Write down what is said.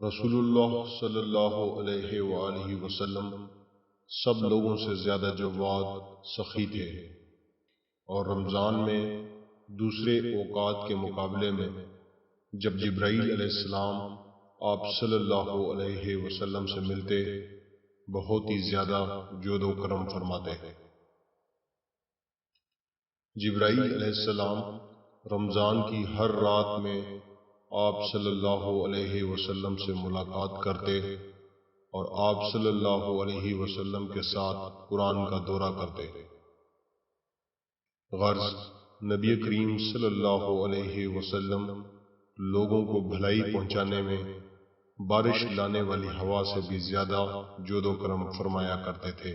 رسول اللہ صلی اللہ علیہ وآلہ وسلم سب لوگوں سے زیادہ جواد سخی تھے، اور رمضان میں دوسرے اوقات کے مقابلے میں جب جبرائیل علیہ السلام آپ صلی اللہ علیہ وسلم سے ملتے بہت ہی زیادہ جود و کرم فرماتے ہیں۔ جبرائیل علیہ السلام رمضان کی ہر رات میں آپ صلی اللہ علیہ وسلم سے ملاقات کرتے اور آپ صلی اللہ علیہ وسلم کے ساتھ قرآن کا دورہ کرتے۔ غرض نبی کریم صلی اللہ علیہ وسلم لوگوں کو بھلائی پہنچانے میں بارش لانے والی ہوا سے بھی زیادہ جود و کرم فرمایا کرتے تھے۔